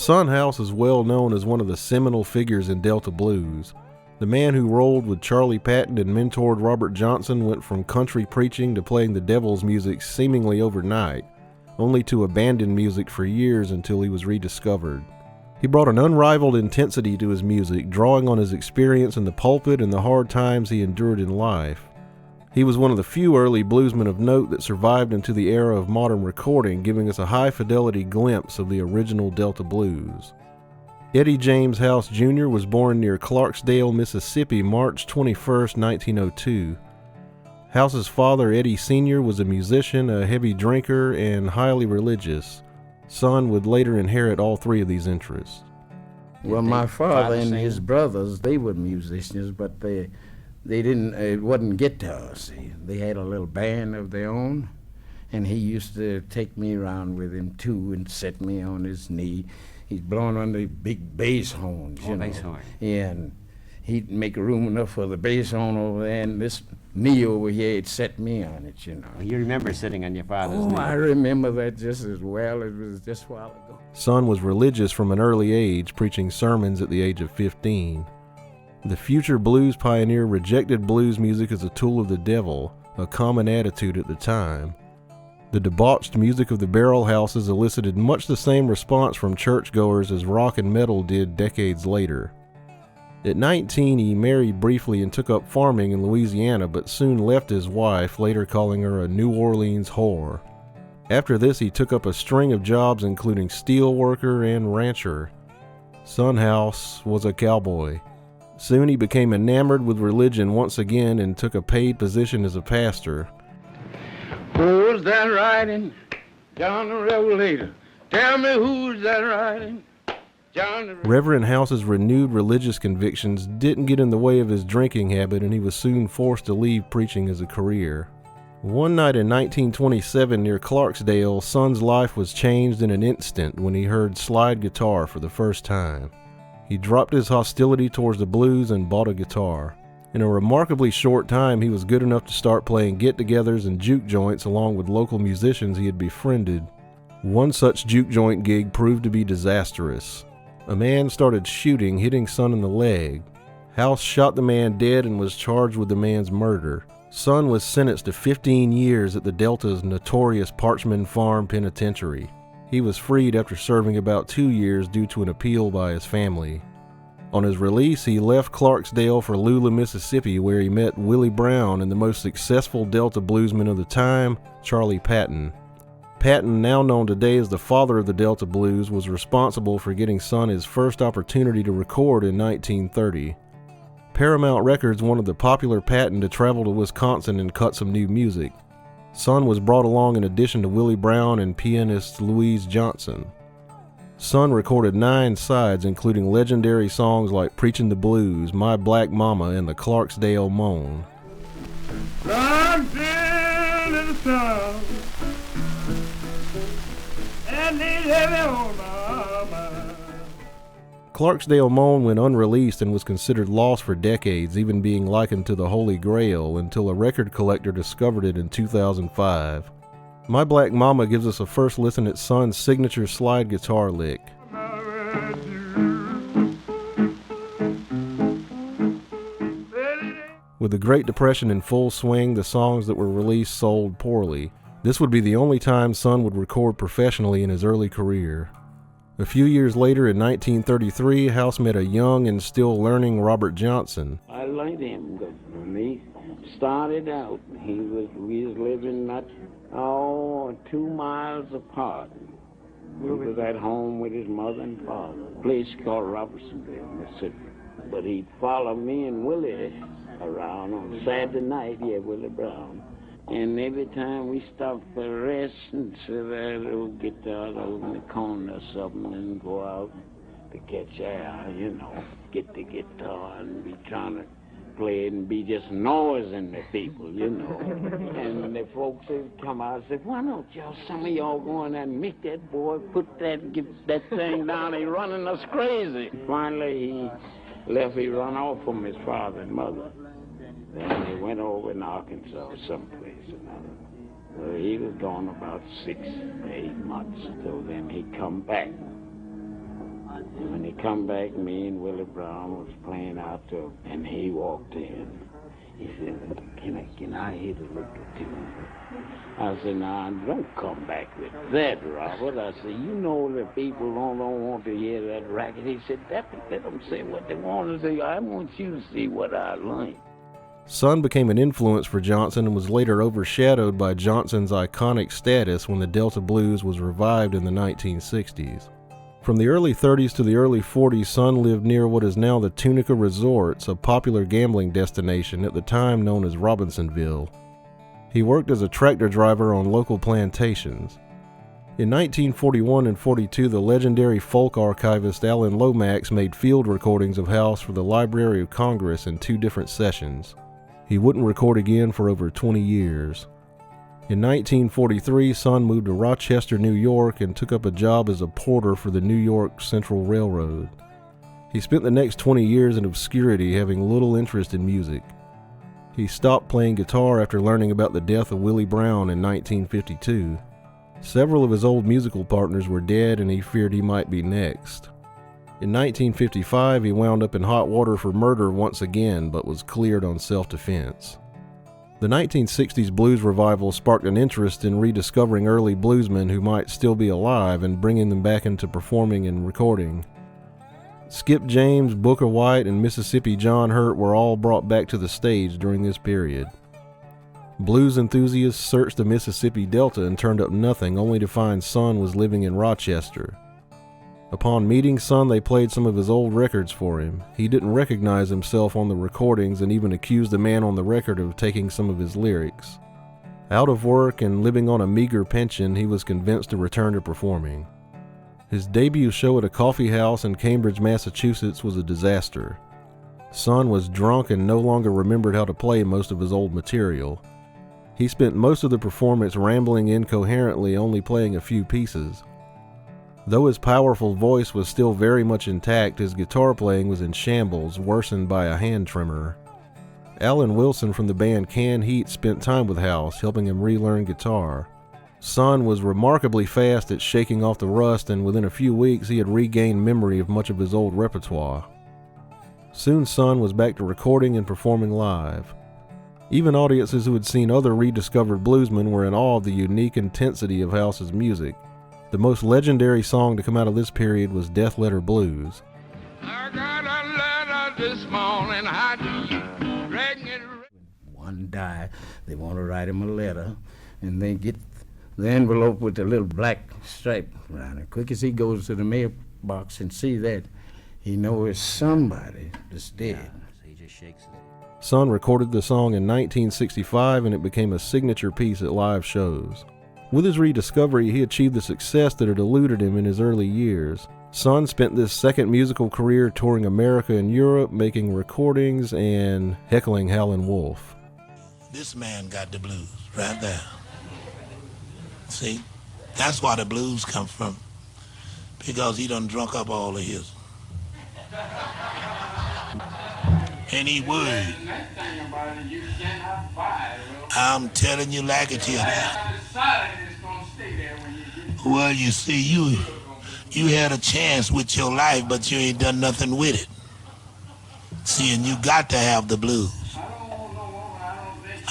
Son House is well known as one of the seminal figures in Delta blues. The man who rolled with Charlie Patton and mentored Robert Johnson went from country preaching to playing the devil's music seemingly overnight, only to abandon music for years until he was rediscovered. He brought an unrivaled intensity to his music, drawing on his experience in the pulpit and the hard times he endured in life. He was one of the few early bluesmen of note that survived into the era of modern recording, giving us a high-fidelity glimpse of the original Delta blues. Eddie James House Jr. was born near Clarksdale, Mississippi, March 21, 1902. House's father, Eddie Sr., was a musician, a heavy drinker, and highly religious. Son would later inherit all three of these interests. Well, my father and his brothers, they were musicians, but they didn't, it wasn't guitars. They had a little band of their own, and he used to take me around with him too and set me on his knee. He's blowing on the big bass horns, you know. Bass horn. Yeah, and he'd make room enough for the bass horn over there, and this knee over here, he'd set me on it, you know. You remember sitting on your father's knee? I remember that just as well. It was just a while ago. Son was religious from an early age, preaching sermons at the age of 15. The future blues pioneer rejected blues music as a tool of the devil, a common attitude at the time. The debauched music of the barrel houses elicited much the same response from churchgoers as rock and metal did decades later. At 19, he married briefly and took up farming in Louisiana, but soon left his wife, later calling her a New Orleans whore. After this, he took up a string of jobs including steel worker and rancher. Son House was a cowboy. Soon he became enamored with religion once again and took a paid position as a pastor. Who's that riding? John the Revelator. Tell me who's that riding? John the Reverend House's renewed religious convictions didn't get in the way of his drinking habit, and he was soon forced to leave preaching as a career. One night in 1927 near Clarksdale, Son's life was changed in an instant when he heard slide guitar for the first time. He dropped his hostility towards the blues and bought a guitar. In a remarkably short time, he was good enough to start playing get-togethers and juke joints along with local musicians he had befriended. One such juke joint gig proved to be disastrous. A man started shooting, hitting Son in the leg. House shot the man dead and was charged with the man's murder. Son was sentenced to 15 years at the Delta's notorious Parchman Farm Penitentiary. He was freed after serving about 2 years due to an appeal by his family. On his release, he left Clarksdale for Lula, Mississippi, where he met Willie Brown and the most successful Delta bluesman of the time, Charlie Patton. Patton, now known today as the father of the Delta blues, was responsible for getting Son his first opportunity to record in 1930. Paramount Records wanted the popular Patton to travel to Wisconsin and cut some new music. Son was brought along in addition to Willie Brown and pianist Louise Johnson. Son recorded 9 sides, including legendary songs like Preachin' the Blues, My Black Mama, and the Clarksdale Moan. Clarksdale Moan went unreleased and was considered lost for decades, even being likened to the Holy Grail, until a record collector discovered it in 2005. My Black Mama gives us a first listen at Son's signature slide guitar lick. With the Great Depression in full swing, the songs that were released sold poorly. This would be the only time Son would record professionally in his early career. A few years later, in 1933, House met a young and still learning Robert Johnson. I liked him good. When he started out, we was living not 2 miles apart. He was at home with his mother and father. A place called Robertsonville, Mississippi. But he'd follow me and Willie around on Saturday night, Willie Brown. And every time we stopped for rest and sit there, little guitar over in the corner or something and go out to catch air, get the guitar and be trying to play it and be just noising the people, And the folks would come out and say, why don't some of y'all go in there and make that boy get that thing down, he running us crazy. Finally he left, he run off from his father and mother. Then he went over in Arkansas someplace. Well, he was gone about 6 to 8 months. So then he come back. And when he come back, me and Willie Brown was playing out there, and he walked in. He said, can I hear the little tune? I said, nah, don't come back with that, Robert. I said, you know that people don't want to hear that racket. He said, let them say what they want to say. I want you to see what I learned. Son became an influence for Johnson and was later overshadowed by Johnson's iconic status when the Delta Blues was revived in the 1960s. From the early 30s to the early 40s, Son lived near what is now the Tunica Resorts, a popular gambling destination at the time known as Robinsonville. He worked as a tractor driver on local plantations. In 1941 and 42, the legendary folk archivist Alan Lomax made field recordings of House for the Library of Congress in 2 different sessions. He wouldn't record again for over 20 years. In 1943, Son moved to Rochester, New York, and took up a job as a porter for the New York Central Railroad. He spent the next 20 years in obscurity, having little interest in music. He stopped playing guitar after learning about the death of Willie Brown in 1952. Several of his old musical partners were dead, and he feared he might be next. In 1955, he wound up in hot water for murder once again, but was cleared on self-defense. The 1960s blues revival sparked an interest in rediscovering early bluesmen who might still be alive and bringing them back into performing and recording. Skip James, Booker White, and Mississippi John Hurt were all brought back to the stage during this period. Blues enthusiasts searched the Mississippi Delta and turned up nothing, only to find Son was living in Rochester. Upon meeting Son, they played some of his old records for him. He didn't recognize himself on the recordings and even accused the man on the record of taking some of his lyrics. Out of work and living on a meager pension, he was convinced to return to performing. His debut show at a coffee house in Cambridge, Massachusetts was a disaster. Son was drunk and no longer remembered how to play most of his old material. He spent most of the performance rambling incoherently, only playing a few pieces. Though his powerful voice was still very much intact, his guitar playing was in shambles, worsened by a hand tremor. Alan Wilson from the band Canned Heat spent time with House, helping him relearn guitar. Son was remarkably fast at shaking off the rust, and within a few weeks he had regained memory of much of his old repertoire. Soon Son was back to recording and performing live. Even audiences who had seen other rediscovered bluesmen were in awe of the unique intensity of House's music. The most legendary song to come out of this period was Death Letter Blues. I got a letter this morning, how do you drag it? One die, they want to write him a letter, and they get the envelope with the little black stripe around it. Quick as he goes to the mailbox and see that, he knows somebody that's dead. Yeah, he just shakes his head. Son recorded the song in 1965, and it became a signature piece at live shows. With his rediscovery, he achieved the success that had eluded him in his early years. Son spent this second musical career touring America and Europe, making recordings and heckling Howlin' Wolf. This man got the blues right there. See, that's why the blues come from, because he done drunk up all of his. And he worried. I'm telling you like it here. Well, you see, you had a chance with your life, but you ain't done nothing with it. See, and you got to have the blues.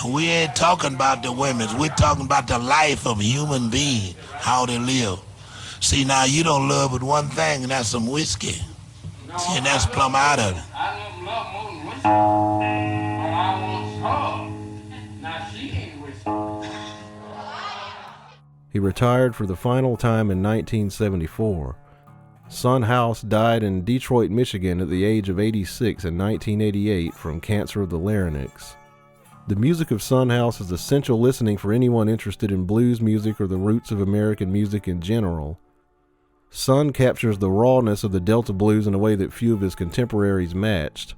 And we ain't talking about the women. We're talking about the life of a human being, how they live. See, now you don't love but one thing, and that's some whiskey. See, and that's plumb out of it. He retired for the final time in 1974. Son House died in Detroit, Michigan at the age of 86 in 1988 from cancer of the larynx. The music of Son House is essential listening for anyone interested in blues music or the roots of American music in general. Son captures the rawness of the Delta blues in a way that few of his contemporaries matched.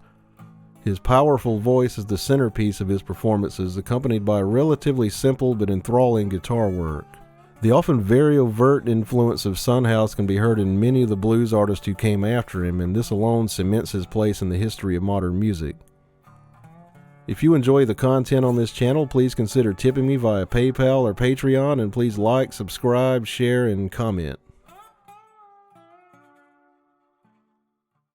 His powerful voice is the centerpiece of his performances, accompanied by relatively simple but enthralling guitar work. The often very overt influence of Son House can be heard in many of the blues artists who came after him, and this alone cements his place in the history of modern music. If you enjoy the content on this channel, please consider tipping me via PayPal or Patreon, and please like, subscribe, share, and comment.